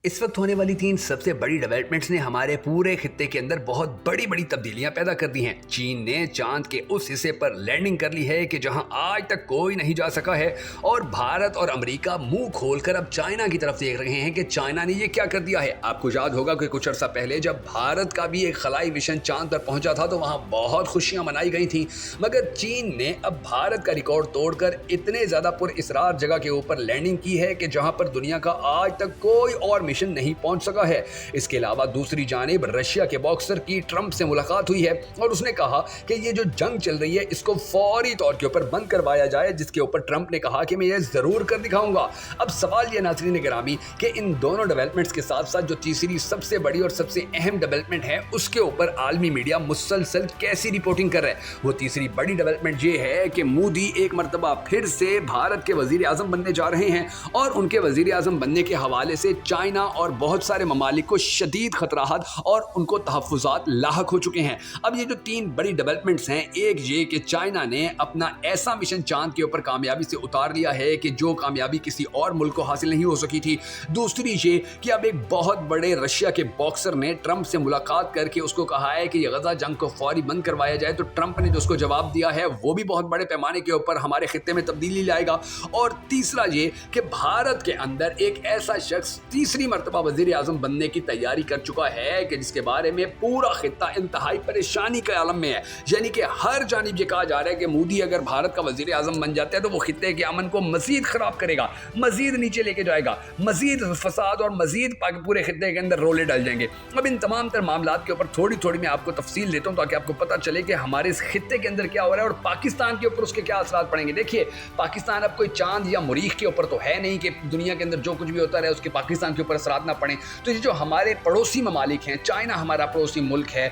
इस वक्त होने वाली 3 सबसे बड़ी डेवलपमेंट्स ने हमारे पूरे खित्ते के अंदर बहुत बड़ी बड़ी तब्दीलियां पैदा कर दी हैं। चीन ने चांद के उस हिस्से पर लैंडिंग कर ली है कि जहां आज तक कोई नहीं जा सका है, और भारत और अमेरिका मुंह खोलकर अब चाइना की तरफ देख रहे हैं कि चाइना ने ये क्या कर दिया है। आपको याद होगा कि कुछ अर्सा पहले जब भारत का भी एक खलाई मिशन चांद पर पहुंचा था तो वहां बहुत खुशियां मनाई गई थी, मगर चीन ने अब भारत का रिकॉर्ड तोड़कर इतने ज्यादा पुरइसरार जगह के ऊपर लैंडिंग की है कि जहां पर दुनिया का आज तक कोई और मिशन नहीं पहुंच सका है। इसके अलावा दूसरी जानिब रशिया के बॉक्सर की ट्रंप से मुलाकात हुई है और उसने कहा कि ये जो जंग चल रही है इसको फौरी तौर के ऊपर बंद करवाया जाए, जिसके ऊपर ट्रंप ने कहा कि मैं ये जरूर कर दिखाऊंगा। अब सवाल ये नाज़रीन गिरामी कि इन दोनों डेवलपमेंट्स के साथ साथ जो तीसरी सबसे बड़ी और सबसे अहम डेवलपमेंट है उसके ऊपर आलमी मीडिया मुसलसल कैसी रिपोर्टिंग कर रहा है। वो तीसरी बड़ी डेवलपमेंट ये है कि मोदी एक मरतबा फिर से भारत के वजीर आजम बनने जा रहे हैं और उनके वजीर आजम बनने के हवाले से चाइना और बहुत सारे ममालिक को शदीद खतराहत और उनको तहफ़्फ़ुज़ात लाहक हो चुके हैं। अब ये जो 3 बड़ी डेवलपमेंट्स हैं, एक ये कि चाइना ने अपना ऐसा मिशन चांद के ऊपर कामयाबी से उतार लिया है कि जो कामयाबी किसी और मुल्क को हासिल नहीं हो सकी थी। दूसरी ये कि अब एक बहुत बड़े रशिया के बॉक्सर ने ट्रंप से मुलाकात करके उसको कहा है कि गजा जंग को फौरी बंद करवाया जाए, तो ट्रंप ने जो उसको जवाब दिया है वो भी बहुत बड़े पैमाने के ऊपर हमारे खित्ते में तब्दीली लाएगा। और तीसरा ये कि भारत के अंदर एक ऐसा शख्स तीसरी मरतबा वजीर आजम बनने की तैयारी कर चुका है कि जिसके बारे में पूरा खित्ता इंतहाई परेशानी के आलम में है। यानी कि हर जानिब ये कहा जा रहा है कि मोदी अगर भारत का वजीर आजम बन जाता है तो वो खित्ते के अमन को मजीद खराब करेगा, मजीद नीचे लेके जाएगा, मजीद फसाद और मजीद पूरे खित्ते के अंदर रोले डाल जाएंगे। अब इन तमाम तर मामलात के ऊपर थोड़ी थोड़ी मैं आपको तफसील देता हूँ ताकि आपको पता चले कि हमारे इस खित्ते के अंदर क्या हो रहा है और पाकिस्तान के ऊपर उसके क्या असरात पड़ेंगे। देखिए, पाकिस्तान अब कोई चांद या मरीख के ऊपर तो है नहीं कि दुनिया के अंदर जो कुछ भी होता रहे उसके पाकिस्तान के ऊपर असरात ना पड़े। तो ये जो हमारे पड़ोसी ममालिक हैं, चाइना हमारा पड़ोसी मुल्क है,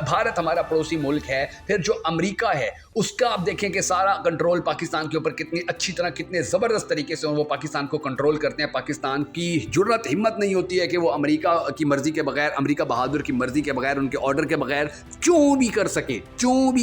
भारत हमारा पड़ोसी मुल्क है, फिर जो अमेरिका है उसका आप देखें कि सारा कंट्रोल पाकिस्तान के ऊपर कितनी अच्छी तरह, कितने ज़बरदस्त तरीके से वो पाकिस्तान को कंट्रोल करते हैं। पाकिस्तान की जुर्रत हिम्मत नहीं होती है कि वो अमेरिका की मर्ज़ी के बगैर, अमेरिका बहादुर की मर्ज़ी के बगैर, उनके ऑर्डर के बगैर क्यों भी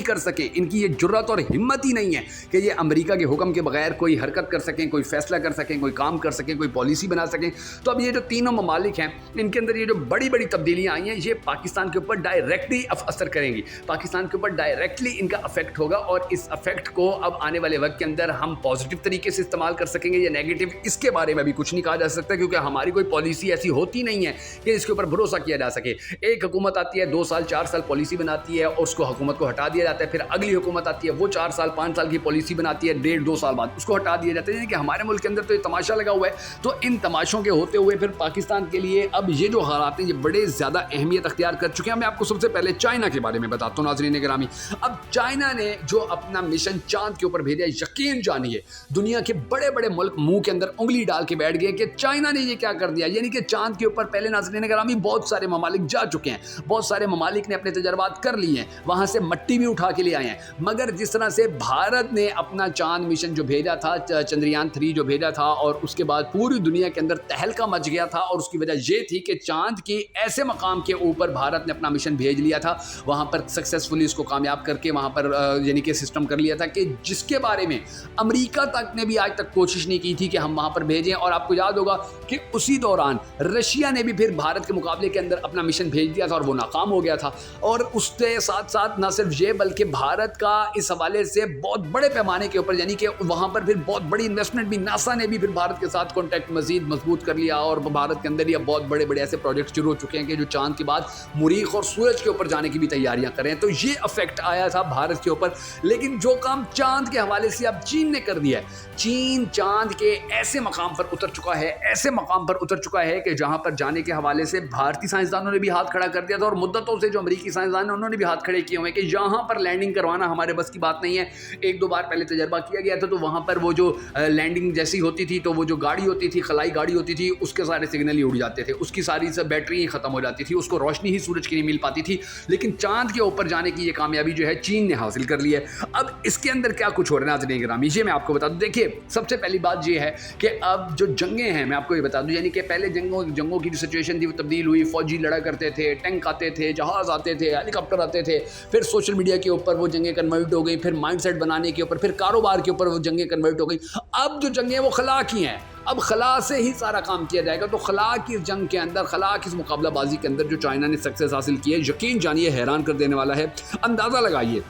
कर सकें। इनकी ये जुर्रत और हिम्मत ही नहीं है कि ये अमेरिका के हुक्म के बगैर कोई हरकत कर सकें, कोई फैसला कर सकें, कोई काम कर सकें, कोई पॉलिसी बना सकें। तो अब ये जो तीनों ममालिक हैं इनके अंदर ये जो बड़ी बड़ी तब्दीलियां आई हैं ये पाकिस्तान के ऊपर डायरेक्टली असर करेंगी, पाकिस्तान के ऊपर डायरेक्टली इनका अफेक्ट होगा। और इस अफेक्ट को अब आने वाले वक्त के अंदर हम पॉजिटिव तरीके से इस्तेमाल कर सकेंगे या नेगेटिव, इसके बारे में भी कुछ नहीं कहा जा सकता, क्योंकि हमारी कोई पॉलिसी ऐसी होती नहीं है कि इसके ऊपर भरोसा किया जा सके। एक हुकूमत आती है, 2 साल 4 साल पॉलिसी बनाती है और उसको हुकूमत को हटा दिया जाता है, फिर अगली हुकूमत आती है, वो 4 साल 5 साल की पॉलिसी बनाती है, 1.5-2 साल बाद उसको हटा दिया जाता है। यानी कि हमारे मुल्क के अंदर तो ये तमाशा लगा हुआ है। तो इन तमाशों के होते हुए फिर पाकिस्तान के लिए अब ये जो हालात हैं ये बड़े ज़्यादा अहमियत अख्तियार कर चुके हैं। मैं आपको सबसे पहले चाइना के बारे में बताता हूँ नाज़रीन गिरामी। अब चाइना ने जो अपना मिशन चांद के ऊपर भेजा, यकीन जानिए दुनिया के बड़े बड़े मुल्क मुंह के अंदर उंगली डाल के बैठ गए कि चाइना ने ये क्या कर दिया। यानी कि चांद के ऊपर पहले नाज़रीन गिरामी बहुत सारे ममालिक जा चुके हैं, बहुत सारे ममालिक ने अपने तजर्बात कर लिए हैं, वहाँ से मट्टी भी उठा के ले आए हैं, मगर जिस तरह से भारत ने अपना चांद मिशन जो भेजा था, चंद्रयान 3 जो भेजा था, और उसके बाद पूरी दुनिया के अंदर तहलका मच गया था, और उसकी वजह ये थी कि चांद के ऐसे मकाम के ऊपर भारत ने अपना मिशन भेज लिया था, वहाँ पर सक्सेसफुली इसको कामयाब करके वहाँ पर यानी कि सिस्टम कर लिया था कि जिसके बारे में अमेरिका तक ने भी आज तक कोशिश नहीं की थी कि हम वहाँ पर भेजें। और आपको याद होगा कि उसी दौरान रशिया ने भी फिर भारत के मुकाबले के अंदर अपना मिशन भेज दिया था और वो नाकाम हो गया था। और उसके साथ साथ न सिर्फ ये बल्कि भारत का इस हवाले से बहुत बड़े पैमाने के ऊपर, यानी कि वहाँ पर फिर बहुत बड़ी इन्वेस्टमेंट भी, नासा ने भी फिर भारत के साथ कॉन्टैक्ट मजीद मजबूत कर लिया और भारत के अंदर ही अब बहुत बड़े बड़े ऐसे प्रोजेक्ट शुरू हो चुके हैं कि जो चांद के बाद मुरीख और सूरज के ऊपर जाने की भी तैयारियां करें। तो ये अफेक्ट आया था भारत के ऊपर, लेकिन जो काम चांद के हवाले से अब चीन ने कर दिया है, चीन चांद के ऐसे मकाम पर उतर चुका है कि जहां पर जाने के हवाले से भारतीय साइंसदानों ने भी हाथ खड़ा कर दिया था, और मुद्दतों से जो अमेरिकी साइंसदान हैं उन्होंने भी हाथ खड़े किए हुए हैं कि यहां पर लैंडिंग करवाना हमारे बस की बात नहीं है। 1-2 बार पहले तजर्बा किया गया था, तो वहां पर वो जो लैंडिंग जैसी होती थी तो वो जो गाड़ी होती थी, खलाई गाड़ी होती थी, उसके सारे सिग्नल ही उड़ जाते थे, उसकी सारी सब बैटरी ही खत्म हो जाती थी, उसको रोशनी ही सूरज की नहीं मिल पाती थी। लेकिन चांद के ऊपर जाने की ये कामयाबी जो है चीन ने हासिल कर ली है। अब इसके अंदर क्या कुछ हो रहा है नाज़रीन गिरामी, ये मैं आपको बता दूं। देखिए, सबसे पहली बात ये है कि अब जो जंगें हैं मैं आपको ये बता दूं, यानी कि पहले जंगों की जो सिचुएशन थी वो तब्दील हुई, फौजी लड़ा करते थे, टैंक आते थे, जहाज़ आते थे, हेलीकॉप्टर आते थे, फिर सोशल मीडिया के ऊपर वो जंगें कन्वर्ट हो गई, फिर माइंडसेट बनाने के ऊपर, फिर कारोबार के ऊपर वो जंगें कन्वर्ट हो गई। अब जो जंगें वो खला की हैं, अब खला से ही सारा काम किया जाएगा। तो खला की जंग के अंदर, खला की इस मुकाबलाबाजी के अंदर जो चाइना ने सक्सेस हासिल की है, यकीन जानिए हैरान कर देने वाला है। अंदाज़ा लगाइए,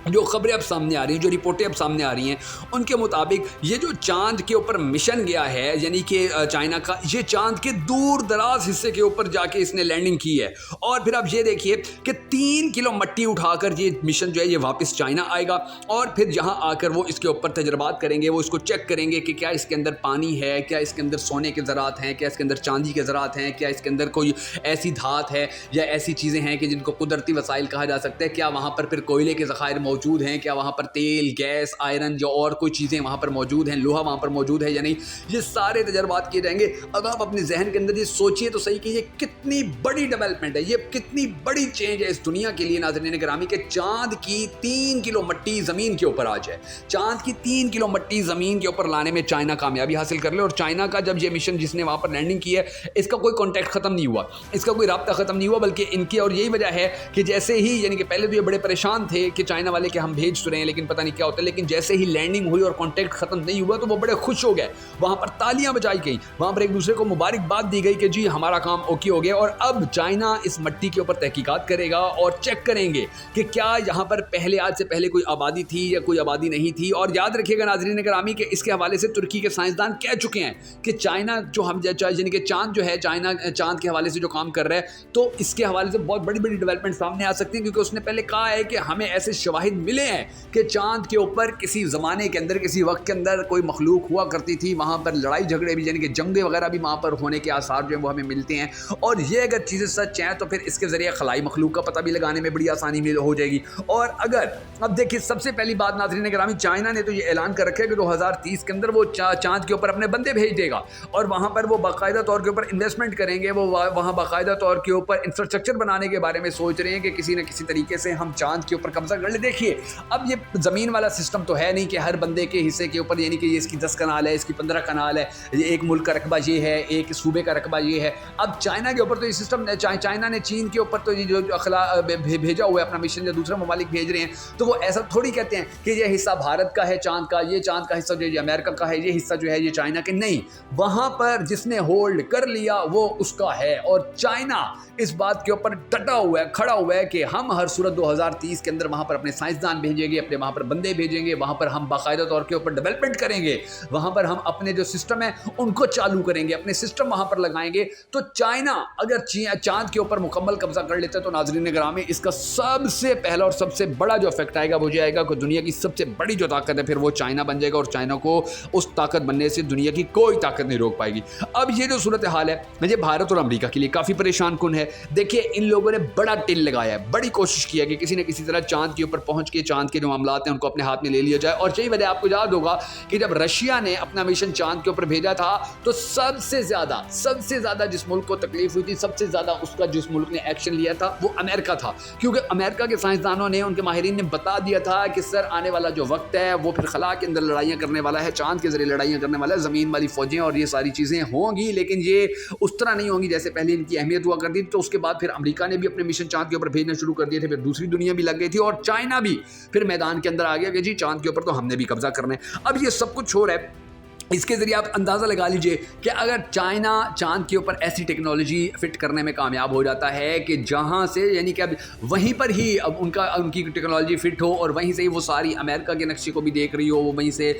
जो खबरें अब सामने आ रही हैं, जो रिपोर्टें अब सामने आ रही हैं, उनके मुताबिक ये जो चांद के ऊपर मिशन गया है, यानी कि चाइना का, ये चांद के दूर दराज हिस्से के ऊपर जाके इसने लैंडिंग की है। और फिर आप ये देखिए कि 3 किलो मट्टी उठाकर ये मिशन जो है ये वापस चाइना आएगा और फिर यहाँ आकर वो इसके ऊपर तजर्बात करेंगे, वो इसको चेक करेंगे कि क्या इसके अंदर पानी है, क्या इसके अंदर सोने के ज़रात हैं, क्या इसके अंदर चांदी के ज़रात हैं, क्या इसके अंदर कोई ऐसी धात है या ऐसी चीज़ें हैं कि जिनको कुदरती वसाइल कहा जा सकता है, क्या वहाँ पर फिर कोयले के ज़खायर मौजूद हैं, क्या वहाँ पर तेल, गैस, आयरन या और कोई चीज़ें वहाँ पर मौजूद हैं, लोहा वहाँ पर मौजूद है या नहीं। ये सारे तजर्बात किए जाएंगे। अब आप अपने जहन के अंदर ये सोचिए तो सही कि ये कितनी बड़ी डेवलपमेंट है, ये कितनी बड़ी चेंज है इस दुनिया के लिए नाज़रीन गिरामी, के चांद की 3 किलो मट्टी ज़मीन के ऊपर आ जाए। चांद की 3 किलो मट्टी ज़मीन के ऊपर लाने में चाइना कामयाबी हासिल कर ले। और चाइना का जब ये मिशन जिसने वहाँ पर लैंडिंग की है, इसका कोई कॉन्टैक्ट ख़त्म नहीं हुआ, इसका कोई राब्ता ख़त्म नहीं हुआ, बल्कि इनकी, और यही वजह है कि जैसे ही, यानी कि पहले तो ये बड़े परेशान थे कि चाइना वाले कि हम भेज तो रहे हैं लेकिन पता नहीं क्या होता है, लेकिन जैसे ही लैंडिंग हुई और कॉन्टैक्ट खत्म नहीं हुआ तो वो बड़े खुश हो गए। वहां पर तालियां बजाई गई, वहां पर एक दूसरे को मुबारकबाद दी गई कि जी हमारा काम ओके हो गया। और अब चाइना इस मट्टी के ऊपर तहकीकात करेगा और चेक करेंगे कि क्या यहाँ पर पहले, आज से पहले कोई आबादी थी या कोई आबादी नहीं थी। और याद रखिएगा नाज़रीन गिरामी के इसके हवाले से तुर्की के साइंसदान कह चुके हैं कि चाइना जो हम, यानी कि चांद जो है, चाइना चांद के हवाले से जो काम कर रहा है, तो इसके हवाले से बहुत बड़ी बड़ी डेवलपमेंट सामने आ सकती है, क्योंकि उसने पहले कहा है कि हमें ऐसे शवाहिद मिले हैं कि चांद के ऊपर किसी ज़माने के अंदर, किसी वक्त के अंदर कोई मखलूक हुआ करती थी, वहाँ पर लड़ाई झगड़े भी, यानी कि जंगें वगैरह भी वहाँ पर होने के आसार जो है वो हमें मिलते हैं। और ये अगर चीज़ें सच हैं तो फिर इसके ज़रिए खलाई मखलूक का पता भी लगाने में बड़ी आसानी हो जाएगी। और अगर अब देखिए, सबसे पहली बात नाज़रीन गिरामी, चाइना ने तो ये ऐलान कर रखा है कि 2030 के अंदर वो चांद के ऊपर अपने बंदे भेज देगा और वहाँ पर वो बाकायदा तौर के ऊपर इन्वेस्टमेंट करेंगे, वो वहाँ बाकायदा तौर के ऊपर इंफ्रास्ट्रक्चर बनाने के बारे में सोच रहे हैं कि किसी न किसी तरीके से हम चांद के ऊपर कब्जा कर ले। देखिए, अब ये ज़मीन वाला सिस्टम तो है नहीं कि हर बंदे के हिस्से के ऊपर, यानी कि ये इसकी 10 कनाल है, इसकी 15 कनाल है, ये एक मुल्क का रकबा ये है, एक सूबे का रकबा ये है। अब चाइना के ऊपर तो ये सिस्टम, चाइना ने चीन के ऊपर तो ये जो अखला भेजा हुआ है अपना मिशन, या दूसरे ममालिक भेज रहे हैं, तो वो ऐसा थोड़ी कहते हैं कि ये हिस्सा भारत का है चांद का, ये चांद का हिस्सा जो है अमेरिका का है, ये हिस्सा जो है ये चाइना के, नहीं। वहाँ पर जिसने होल्ड कर लिया वो उसका है। और चाइना इस बात के ऊपर डटा हुआ है, खड़ा हुआ है कि हम हर सूरत 2030 के अंदर वहाँ पर अपने साइंसदान भेजेंगे, अपने वहाँ पर बंदे भेजेंगे, वहाँ पर हम बाकायदा तौर के ऊपर डेवलपमेंट करेंगे, वहाँ पर हम अपने जो सिस्टम है उनको चालू करेंगे, अपने सिस्टम वहाँ पर लगाएंगे। तो चाइना अगर चांद के ऊपर मुकम्मल कब्जा कर लेता है तो नाज़रीन गिरामी, इसका सबसे पहला और सबसे बड़ा जो इफेक्ट आएगा वो ये आएगा कि दुनिया की सबसे बड़ी जो ताकत है फिर वो चाइना बन जाएगा, और चाइना को उस ताकत बनने से दुनिया की कोई ताकत नहीं रोक पाएगी। अब ये जो सूरत हाल है, मुझे भारत और अमेरिका के लिए काफ़ी परेशान कुन है। देखिए, इन लोगों ने बड़ा टिल लगाया है, बड़ी कोशिश की है कि किसी न किसी तरह चांद के ऊपर पहुंच के चांद के जो मामलात हैं उनको अपने हाथ में ले लिया जाए। और यही वजह, आपको याद होगा कि जब रशिया ने अपना मिशन चांद के ऊपर भेजा था तो सबसे ज्यादा जिस मुल्क को तकलीफ हुई थी, सबसे ज्यादा उसका जिस मुल्क ने एक्शन लिया था वो अमेरिका था, क्योंकि अमेरिका के साइंसदानों ने, उनके माहिरीन ने बता दिया था कि सर आने वाला जो वक्त है वो फिर खला के अंदर लड़ाइयाँ करने वाला है, चांद के जरिए लड़ाइयाँ करने वाला है, ज़मीन वाली फौजें और ये सारी चीज़ें होंगी, लेकिन ये उस तरह नहीं होंगी जैसे पहले इनकी अहमियत हुआ करती थी। तो उसके बाद फिर अमेरिका ने भी अपने मिशन चांद के ऊपर भेजना शुरू कर दिए थे, फिर दूसरी दुनिया भी लग गई थी और चाइना भी फिर मैदान के अंदर आ गया कि जी चांद के ऊपर तो हमने भी कब्जा करना है। अब ये सब कुछ हो रहा है, इसके ज़रिए आप अंदाज़ा लगा लीजिए कि अगर चाइना चांद के ऊपर ऐसी टेक्नोलॉजी फिट करने में कामयाब हो जाता है कि जहाँ से, यानी कि अब वहीं पर ही अब उनकी टेक्नोलॉजी फिट हो और वहीं से ही वो सारी अमेरिका के नक्शे को भी देख रही हो, वो वहीं से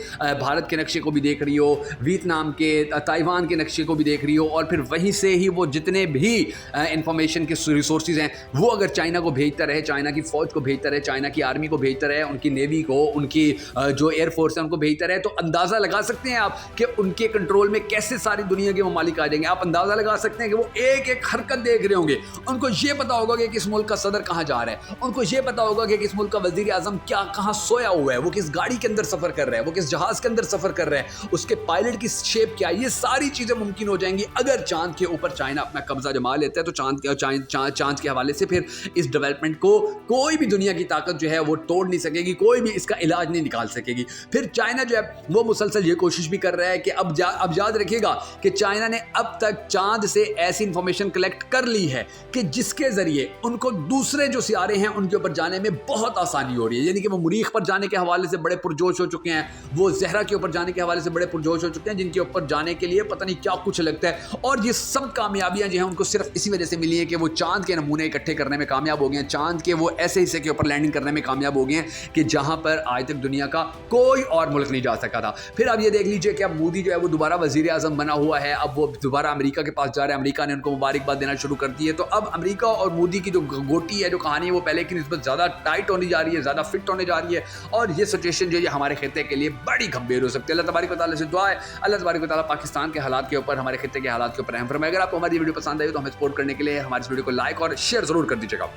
भारत के नक्शे को भी देख रही हो, वियतनाम के, ताइवान के नक्शे को भी देख रही हो, और फिर वहीं से ही वो जितने भी इंफॉर्मेशन के रिसोर्सेज हैं वो अगर चाइना को भेजता रहे, चाइना की फ़ौज को भेजता रहे, चाइना की आर्मी को भेजता रहे, उनकी नेवी को, उनकी जो एयरफोर्स है उनको भेजता रहे, तो अंदाज़ा लगा सकते हैं आप कि उनके कंट्रोल में कैसे सारी दुनिया के ममालिक आ जाएंगे। आप अंदाज़ा लगा सकते हैं कि वो एक एक हरकत देख रहे होंगे, उनको ये पता होगा कि किस मुल्क का सदर कहाँ जा रहा है, उनको ये पता होगा कि किस मुल्क का वज़ीर आज़म क्या कहाँ सोया हुआ है, वो किस गाड़ी के अंदर सफ़र कर रहा है, वो किस जहाज़ के अंदर सफ़र कर रहा है, उसके पायलट की शेप क्या है। ये सारी चीज़ें मुमकिन हो जाएंगी अगर चांद के ऊपर चाइना अपना कब्जा जमा लेता है। तो चांद के हवाले से फिर इस डेवलपमेंट को कोई भी दुनिया की ताकत जो है वो तोड़ नहीं सकेगी, कोई भी इसका इलाज नहीं निकाल सकेगी। फिर चाइना जो है वो मुसलसल ये कोशिश भी कर रहा है कि अब याद रखिएगा कि चाइना ने अब तक चांद से ऐसी इंफॉर्मेशन कलेक्ट कर ली है कि जिसके जरिए उनको दूसरे जो सियारे हैं उनके ऊपर जाने में बहुत आसानी हो रही है। यानी कि वो मरीख पर जाने के हवाले से बड़े पुरजोश हो चुके हैं, वो ज़हरा के ऊपर जाने के हवाले से बड़े पुरजोश हो चुके हैं, जिनके ऊपर जाने के लिए पता नहीं क्या कुछ लगता है। और ये सब कामयाबियां जो हैं उनको सिर्फ इसी वजह से मिली है कि वो चांद के नमूने इकट्ठे करने में कामयाब हो गए हैं, चांद के वो ऐसे हिस्से के ऊपर लैंडिंग करने में कामयाब हो गए हैं कि जहां पर आज तक दुनिया का कोई और मुल्क नहीं जा सका था। फिर आप ये देख लीजिए कि अब मोदी जो है वो दोबारा वजीर आजम बना हुआ है, अब वो दोबारा अमेरिका के पास जा रहे हैं, अमेरिका ने उनको मुबारकबाद देना शुरू कर दी है। तो अब अमेरिका और मोदी की जो गोटी है, जो कहानी है, वो पहले की निस्बत ज़्यादा टाइट होने जा रही है, ज़्यादा फिट होने जा रही है और ये सिचुएशन जो है हमारे खित्ते के लिए बड़ी गंभीर हो सकती है। अल्लाह तबारक व तआला से दुआ है, अल्लाह तबारक व तआला पाकिस्तान के हालात के ऊपर, हमारे खित्ते के हालात के ऊपर रहम फरमाए। अगर आपको हमारी वीडियो पसंद आई तो हमें सपोर्ट करने के लिए हमारे इस वीडियो को लाइक और शेयर जरूर कर दीजिएगा।